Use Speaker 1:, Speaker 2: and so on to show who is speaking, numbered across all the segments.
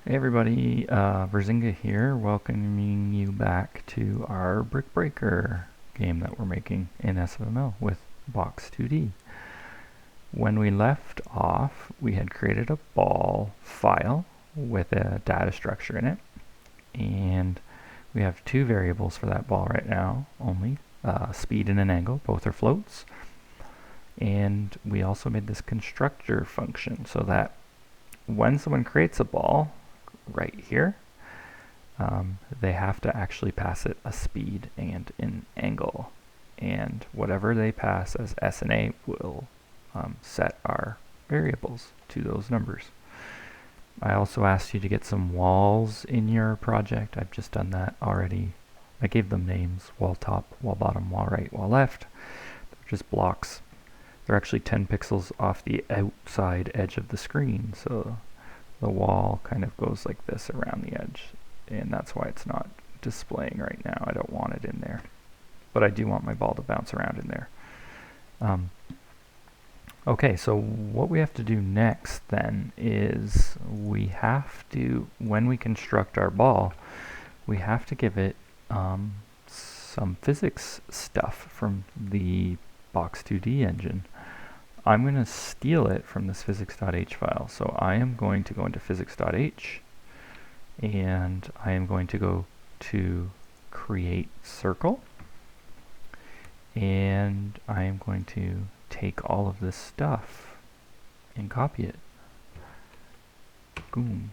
Speaker 1: Hey everybody, Verzinga here, welcoming you back to our Brick Breaker game that we're making in SFML with Box2D. When we left off, we had created a ball file with a data structure in it, and we have two variables for that ball right now only, speed and an angle, both are floats. And we also made this constructor function so that when someone creates a ball, right here, they have to actually pass it a speed and an angle. And whatever they pass as S and A will set our variables to those numbers. I also asked you to get some walls in your project. I've just done that already. I gave them names: wall top, wall bottom, wall right, wall left. They're just blocks. They're actually 10 pixels off the outside edge of the screen, so the wall kind of goes like this around the edge, and that's why it's not displaying right now. I don't want it in there, but I do want my ball to bounce around in there. Okay, so what we have to do next then is we have to, when we construct our ball, we have to give it some physics stuff from the Box2D engine. I'm going to steal it from this physics.h file. So I am going to go into physics.h, and I am going to go to create circle, and I am going to take all of this stuff and copy it. Boom.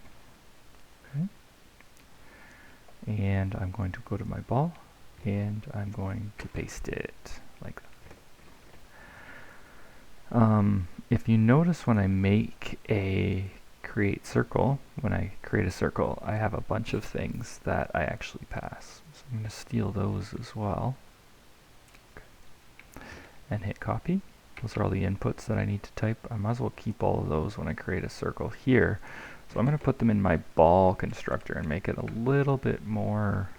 Speaker 1: Okay. And I'm going to go to my ball, and I'm going to paste it like that. If you notice, when I make a create circle, when I create a circle, I have a bunch of things that I actually pass. So I'm going to steal those as well. Okay. And hit copy. Those are all the inputs that I need to type. I might as well keep all of those when I create a circle here. So I'm going to put them in my ball constructor and make it a little bit more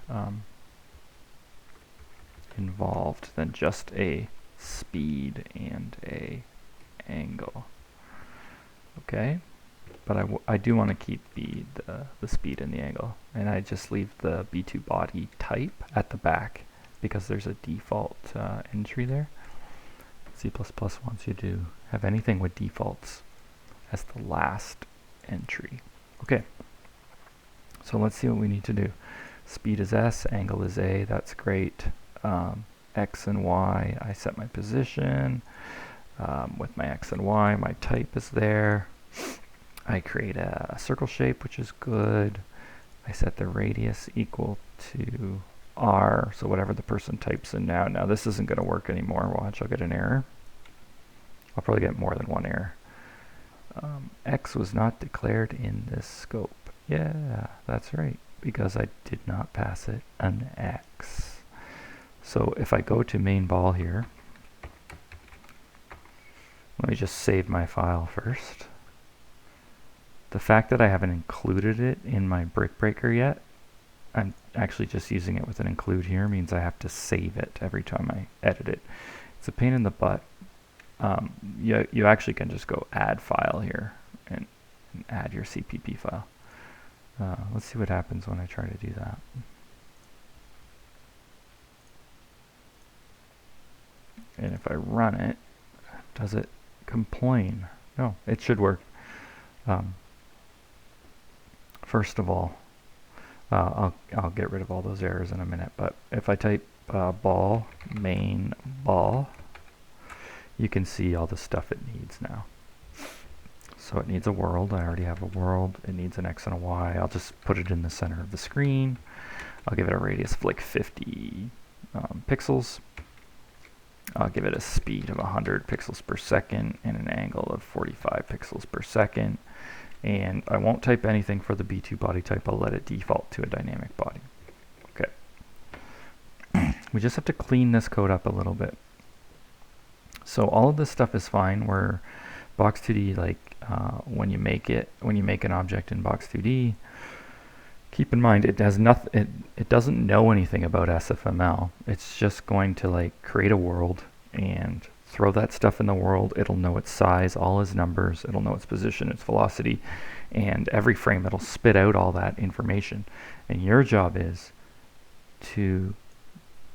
Speaker 1: involved than just a speed and a angle. Okay, but I do want to keep the speed and the angle, and I just leave the B2 body type at the back because there's a default entry there. C++ wants you to have anything with defaults as the last entry. Okay, so let's see what we need to do. Speed is S, angle is A, that's great. X and Y, I set my position. With my X and Y, my type is there. I create a circle shape, which is good. I set the radius equal to R, so whatever the person types in now. Now this isn't going to work anymore. Watch, I'll get an error. I'll probably get more than one error. X was not declared in this scope. Yeah, that's right, because I did not pass it an X. So if I go to main ball here, let me just save my file first. The fact that I haven't included it in my brick breaker yet, I'm actually just using it with an include here, means I have to save it every time I edit it. It's a pain in the butt. You actually can just go add file here and add your CPP file. Let's see what happens when I try to do that. And if I run it, does it complain? No, it should work. First of all, I'll get rid of all those errors in a minute, but if I type ball, main ball, you can see all the stuff it needs now. So it needs a world. I already have a world. It needs an X and a Y. I'll just put it in the center of the screen. I'll give it a radius of like 50 pixels. I'll give it a speed of 100 pixels per second and an angle of 45 pixels per second. And I won't type anything for the B2 body type. I'll let it default to a dynamic body. Okay. We just have to clean this code up a little bit. So all of this stuff is fine. Where Box2D, like when you make an object in Box2D, keep in mind it has nothing. It doesn't know anything about SFML. It's just going to like create a world and throw that stuff in the world. It'll know its size, all its numbers. It'll know its position, its velocity, and every frame it'll spit out all that information. And your job is to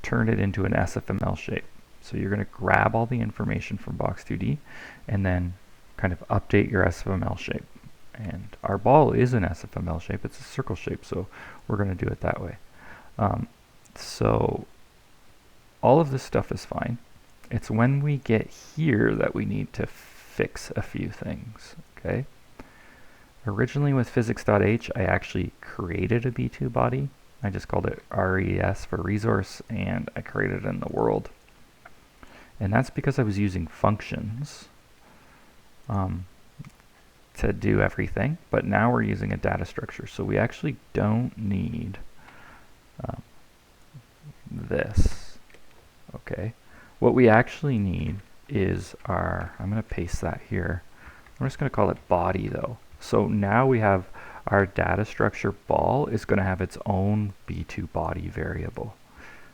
Speaker 1: turn it into an SFML shape. So you're going to grab all the information from Box2D and then kind of update your SFML shape. And our ball is an SFML shape, it's a circle shape, so we're going to do it that way. So all of this stuff is fine. It's when we get here that we need to fix a few things, okay? Originally with physics.h, I actually created a B2 body. I just called it RES for resource, and I created it in the world. And that's because I was using functions to do everything, but now we're using a data structure, so we actually don't need this, okay? What we actually need is our, I'm going to paste that here. I'm just going to call it body though. So now we have our data structure ball is going to have its own B2 body variable.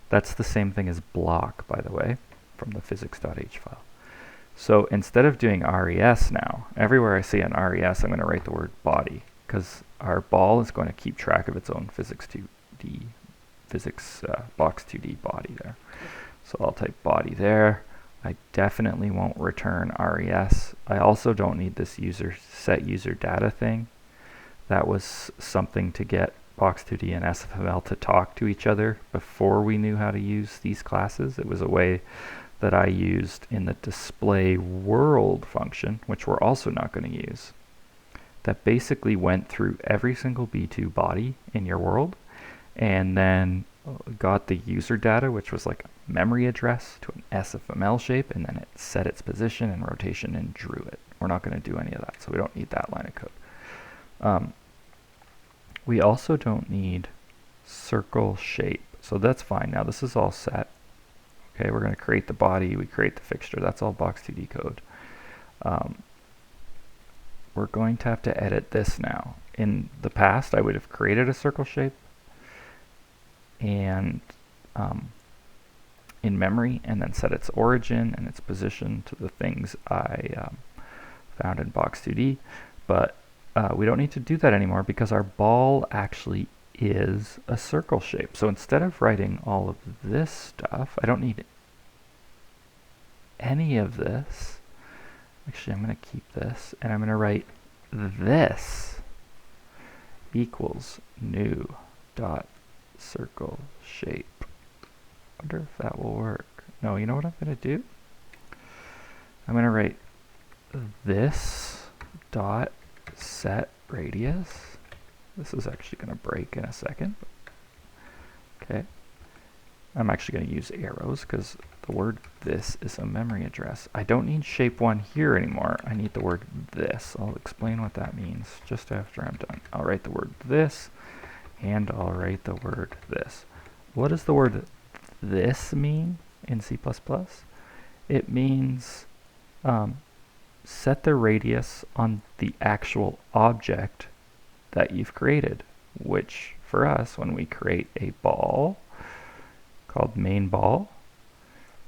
Speaker 1: That's the same thing as block, by the way, from the physics.h file. So instead of doing res now, everywhere I see an res, I'm going to write the word body, because our ball is going to keep track of its own physics2D, box2D body there. So I'll type body there. I definitely won't return res. I also don't need this set user data thing. That was something to get Box2D and SFML to talk to each other before we knew how to use these classes. It was a way that I used in the display world function, which we're also not going to use, that basically went through every single B2 body in your world and then got the user data, which was like a memory address, to an SFML shape, and then it set its position and rotation and drew it. We're not going to do any of that, so we don't need that line of code. We also don't need circle shape, so that's fine. Now this is all set. Okay, we're going to create the body, we create the fixture, that's all Box2D code. We're going to have to edit this now. In the past, I would have created a circle shape and in memory, and then set its origin and its position to the things I found in Box2D, but we don't need to do that anymore because our ball actually is a circle shape. So instead of writing all of this stuff, I don't need any of this. Actually, I'm going to keep this, and I'm going to write this equals new dot circle shape. I wonder if that will work. No, you know what I'm going to do? I'm going to write this dot set radius. This is actually going to break in a second. Okay. I'm actually going to use arrows because the word this is a memory address. I don't need shape 1 here anymore. I need the word this. I'll explain what that means just after I'm done. I'll write the word this, and I'll write the word this. What does the word this mean in C++? It means set the radius on the actual object that you've created, which for us, when we create a ball called main ball,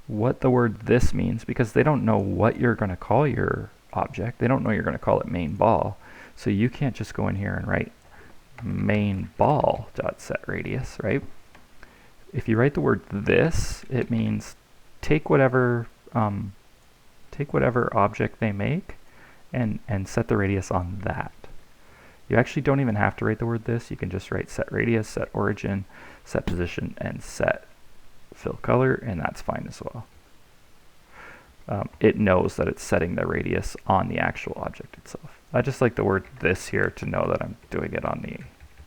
Speaker 1: what the word this means, because they don't know what you're going to call your object, they don't know you're going to call it main ball, so you can't just go in here and write main ball dot set radius, right? If you write the word this, it means take whatever object they make and set the radius on that. You actually don't even have to write the word this. You can just write set radius, set origin, set position, and set fill color, and that's fine as well. It knows that it's setting the radius on the actual object itself. I just like the word this here to know that I'm doing it on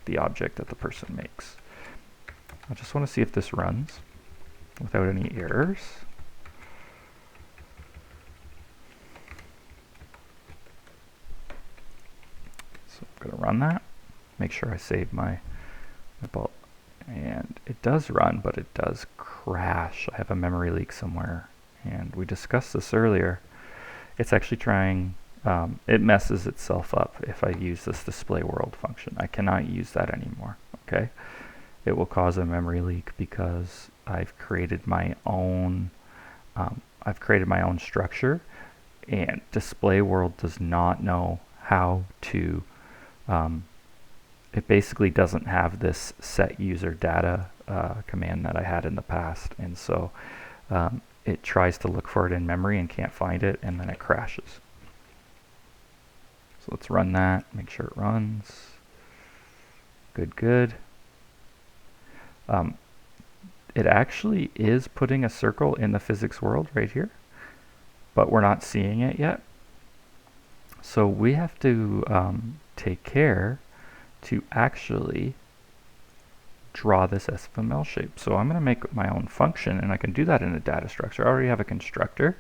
Speaker 1: the object that the person makes. I just want to see if this runs without any errors. So I'm going to run that, make sure I save my ball. And it does run, but it does crash. I have a memory leak somewhere, and we discussed this earlier. It's actually trying, it messes itself up if I use this display world function. I cannot use that anymore, okay? It will cause a memory leak because I've created my own structure, and display world does not know how to it basically doesn't have this set user data command that I had in the past, and so it tries to look for it in memory and can't find it, and then it crashes. So let's run that, make sure it runs. Good. It actually is putting a circle in the physics world right here, but we're not seeing it yet. So we have to take care to actually draw this SFML shape. So I'm going to make my own function, and I can do that in a data structure. I already have a constructor.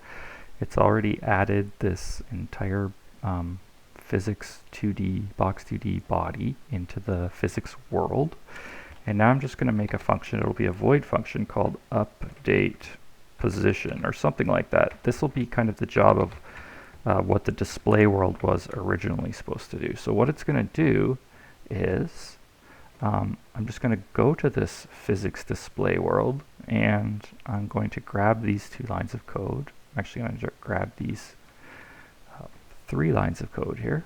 Speaker 1: It's already added this entire physics 2D, Box2D body into the physics world. And now I'm just going to make a function. It'll be a void function called update position or something like that. This will be kind of the job of what the display world was originally supposed to do. So what it's going to do is I'm just going to go to this physics display world, and I'm going to grab these 2 lines of code. I'm actually going to grab these 3 lines of code here.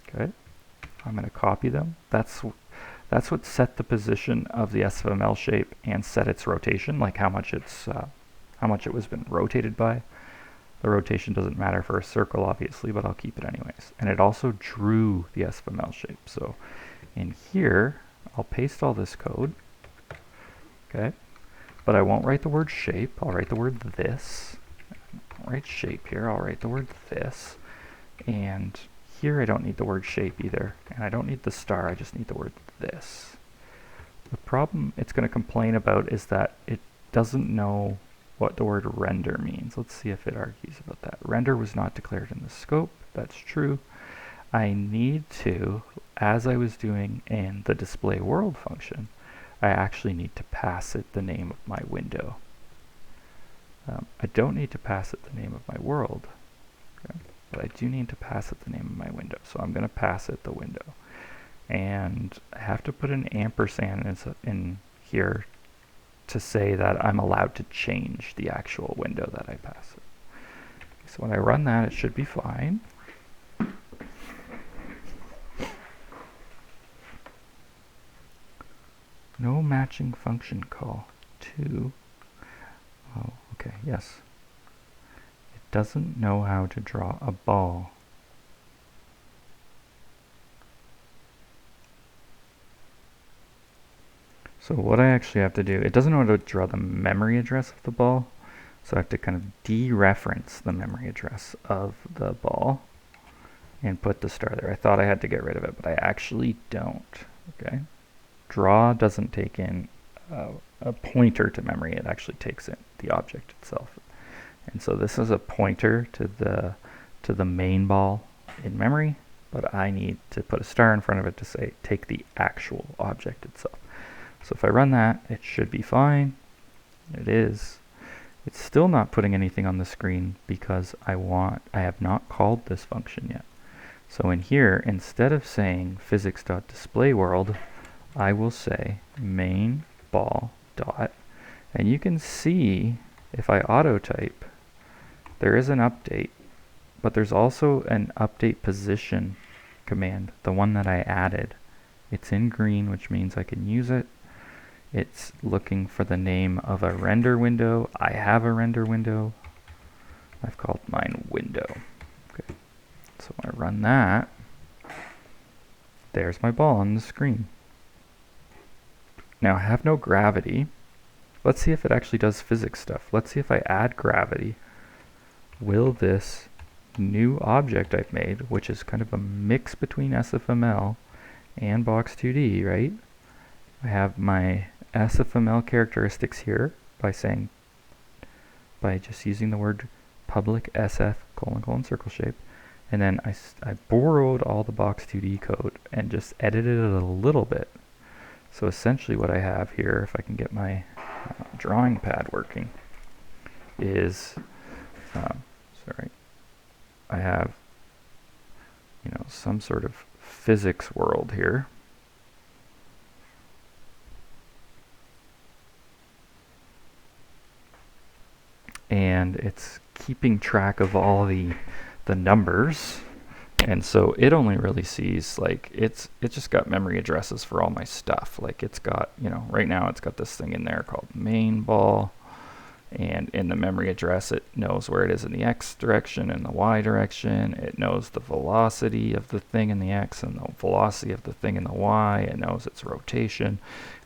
Speaker 1: Okay, I'm going to copy them. That's what set the position of the SFML shape and set its rotation, like how much it was been rotated by. The rotation doesn't matter for a circle, obviously, but I'll keep it anyways. And it also drew the SFML shape. So in here, I'll paste all this code. Okay, but I won't write the word shape. I'll write the word this. I'll write shape here. I'll write the word this. And here I don't need the word shape either. And I don't need the star. I just need the word this. The problem it's going to complain about is that it doesn't know what the word render means. Let's see if it argues about that. Render was not declared in the scope. That's true. I need to, as I was doing in the display world function, I actually need to pass it the name of my window. I don't need to pass it the name of my world, okay? But I do need to pass it the name of my window. So I'm going to pass it the window. And I have to put an ampersand in here to say that I'm allowed to change the actual window that I pass it. So when I run that, it should be fine. No matching function call to, oh, okay, yes. It doesn't know how to draw a ball. So what I actually have to do, it doesn't know how to draw the memory address of the ball, so I have to kind of dereference the memory address of the ball and put the star there. I thought I had to get rid of it, but I actually don't. Okay. Draw doesn't take in a pointer to memory. It actually takes in the object itself. And so this is a pointer to the main ball in memory, but I need to put a star in front of it to say take the actual object itself. So if I run that, it should be fine. It is. It's still not putting anything on the screen because I have not called this function yet. So in here, instead of saying physics.displayWorld, I will say main ball dot, and you can see if I auto type, there is an update, but there's also an update position command, the one that I added. It's in green, which means I can use it. It's looking for the name of a render window. I have a render window. I've called mine window. Okay. So when I run that, there's my ball on the screen. Now I have no gravity. Let's see if it actually does physics stuff. Let's see if I add gravity. Will this new object I've made, which is kind of a mix between SFML and Box2D, right? I have my SFML characteristics here by just using the word public SF : circle shape, and then I borrowed all the Box2D code and just edited it a little bit. So essentially what I have here, if I can get my drawing pad working, is I have some sort of physics world here. And it's keeping track of all the numbers And so it only really sees, like, it just got memory addresses for all my stuff. Like, it's got, you know, right now it's got this thing in there called main ball. And in the memory address, it knows where it is in the x direction and the y direction. It knows the velocity of the thing in the x and the velocity of the thing in the y. It knows its rotation.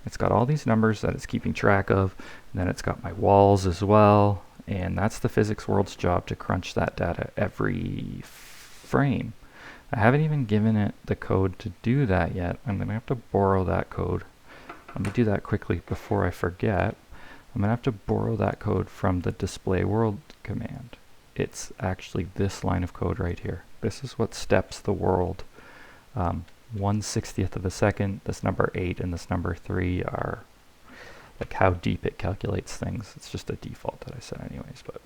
Speaker 1: It's got all these numbers that it's keeping track of. And then it's got my walls as well. And that's the physics world's job, to crunch that data every frame. I haven't even given it the code to do that yet. I'm going to have to borrow that code. Let me do that quickly before I forget. I'm going to have to borrow that code from the display world command. It's actually this line of code right here. This is what steps the world. 1/60th of a second, this number 8 and this number 3 are like how deep it calculates things. It's just a default that I set anyways. But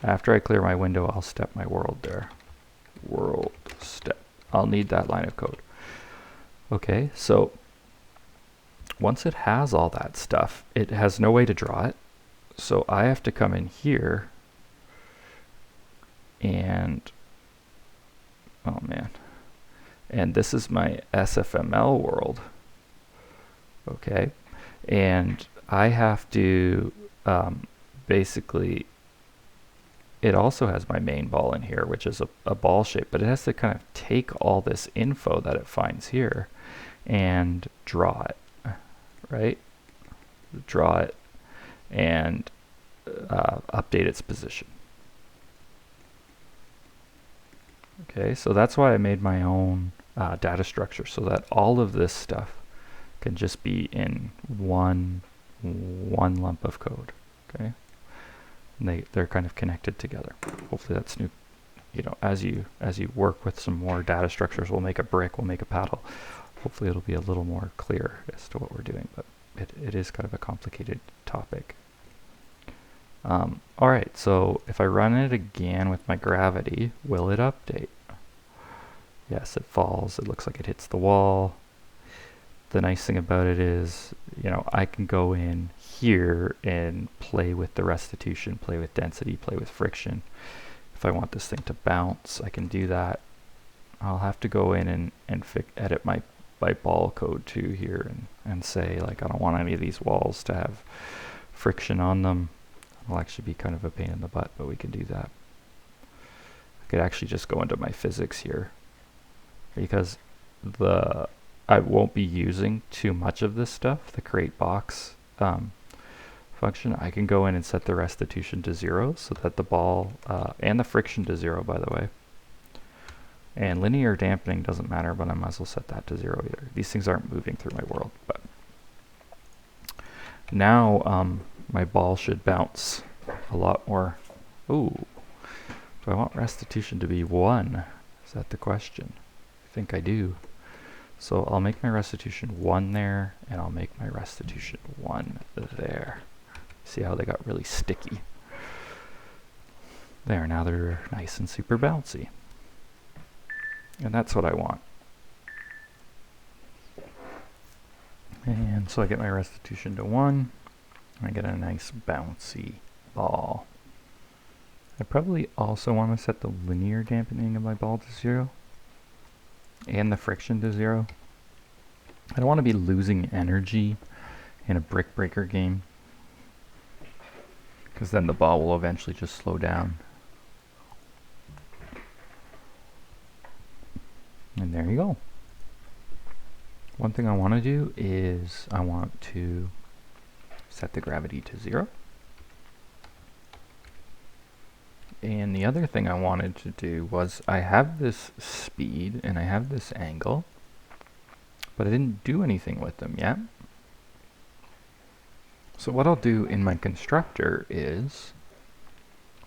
Speaker 1: after I clear my window, I'll step my world there. World step. I'll need that line of code. Okay, so once it has all that stuff, it has no way to draw it. So I have to come in here and, oh man, and this is my SFML world. Okay, and I have to basically, it also has my main ball in here, which is a ball shape, but it has to kind of take all this info that it finds here and draw it. Right? Draw it and update its position. Okay, so that's why I made my own data structure, so that all of this stuff can just be in one lump of code. Okay, and they're kind of connected together. Hopefully that's new. You know, as you work with some more data structures, we'll make a brick, we'll make a paddle. Hopefully it'll be a little more clear as to what we're doing, but it is kind of a complicated topic. All right, so if I run it again with my gravity, will it update? Yes, it falls. It looks like it hits the wall. The nice thing about it is, you know, I can go in here and play with the restitution, play with density, play with friction. If I want this thing to bounce, I can do that. I'll have to go in and edit my ball code too here and say, like, I don't want any of these walls to have friction on them. It'll actually be kind of a pain in the butt, but we can do that. I could actually just go into my physics here, because I won't be using too much of this stuff, the create box function. I can go in and set the restitution to 0, so that the ball and the friction to 0, by the way. And linear dampening doesn't matter, but I might as well set that to 0 either. These things aren't moving through my world. But now my ball should bounce a lot more. Ooh, do I want restitution to be 1? Is that the question? I think I do. So I'll make my restitution 1 there, and I'll make my restitution 1 there. See how they got really sticky? There, now they're nice and super bouncy. And that's what I want. And so I get my restitution to 1. I get a nice bouncy ball. I probably also want to set the linear dampening of my ball to 0. And the friction to 0. I don't want to be losing energy in a brick breaker game, because then the ball will eventually just slow down. And there you go. One thing I want to do is I want to set the gravity to 0. And the other thing I wanted to do was, I have this speed and I have this angle, but I didn't do anything with them yet. So what I'll do in my constructor is,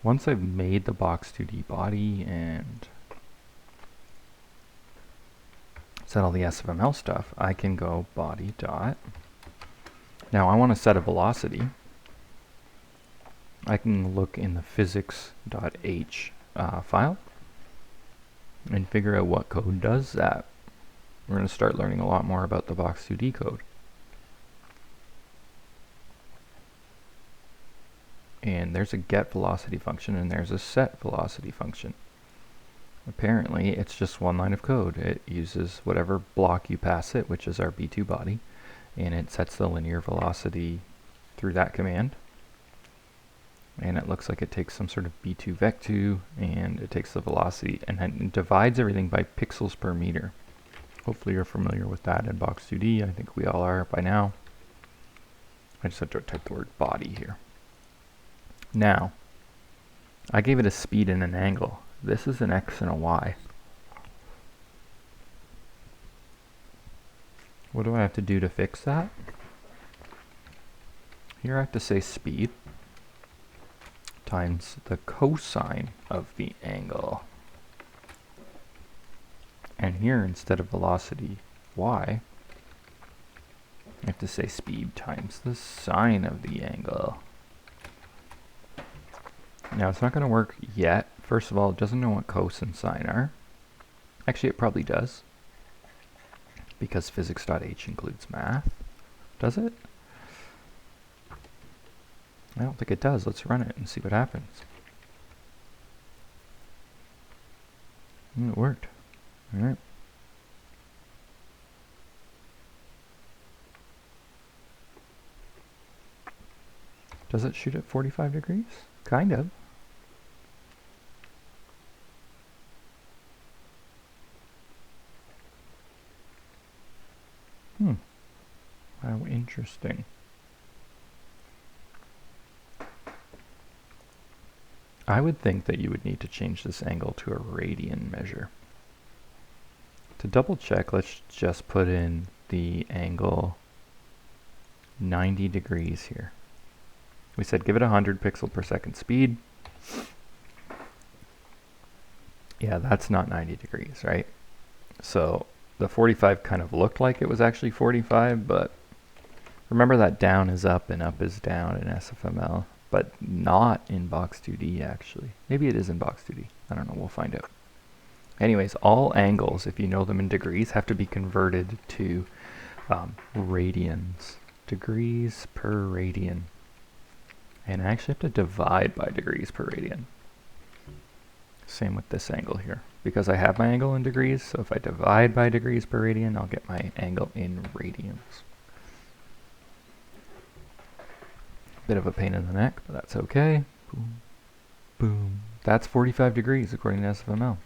Speaker 1: once I've made the Box2D body and set all the SFML stuff, I can go body dot. Now I want to set a velocity. I can look in the physics.h file and figure out what code does that. We're going to start learning a lot more about the Box2D code. And there's a get velocity function and there's a set velocity function. apparently it's just one line of code. It uses whatever block you pass it, which is our B2 body, and it sets the linear velocity through that command. And it looks like it takes some sort of B2 vec2, and it takes the velocity and then divides everything by pixels per meter. Hopefully you're familiar with that in Box2D. I think we all are by now. I just have to type the word body here. Now, I gave it a speed and an angle. This is an X and a Y. What do I have to do to fix that? Here I have to say speed times the cosine of the angle. And here, instead of velocity y, I have to say speed times the sine of the angle. Now, it's not going to work yet. First of all, it doesn't know what cos and sine are. Actually, it probably does, because physics.h includes math. Does it? I don't think it does. Let's run it and see what happens. It worked. All right. Does it shoot at 45 degrees? Kind of. How interesting. I would think that you would need to change this angle to a radian measure. To double check, let's just put in the angle 90 degrees here. We said give it 100 pixel per second speed. Yeah, that's not 90 degrees, right? So the 45 kind of looked like it was actually 45, but remember that down is up and up is down in SFML, but not in Box2D actually. Maybe it is in Box2D. I don't know, we'll find out. Anyways, all angles, if you know them in degrees, have to be converted to radians. Degrees per radian. And I actually have to divide by degrees per radian. Same with this angle here. Because I have my angle in degrees, so if I divide by degrees per radian, I'll get my angle in radians. Bit of a pain in the neck, but that's okay. Boom, boom. That's 45 degrees according to SFML.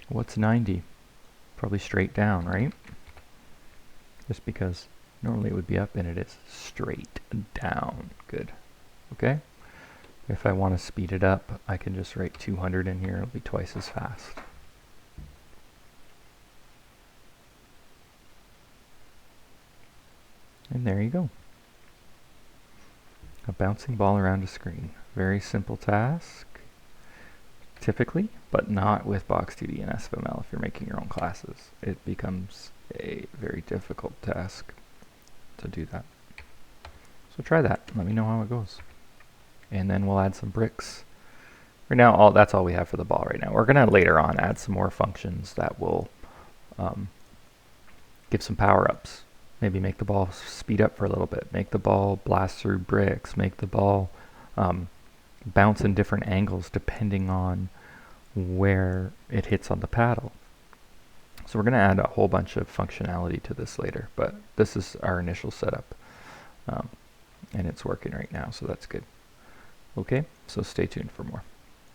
Speaker 1: What's 90? Probably straight down, right? Just because normally it would be up and it is straight down. Good. Okay? If I want to speed it up, I can just write 200 in here. It'll be twice as fast. And there you go. A bouncing ball around a screen. Very simple task, typically, but not with Box2D and SFML. If you're making your own classes, it becomes a very difficult task to do that. So try that. Let me know how it goes. And then we'll add some bricks. Right now, that's all we have for the ball right now. We're going to later on add some more functions that will give some power-ups. Maybe make the ball speed up for a little bit. Make the ball blast through bricks. Make the ball bounce in different angles depending on where it hits on the paddle. So we're going to add a whole bunch of functionality to this later, but this is our initial setup. And it's working right now, so that's good. Okay, so stay tuned for more.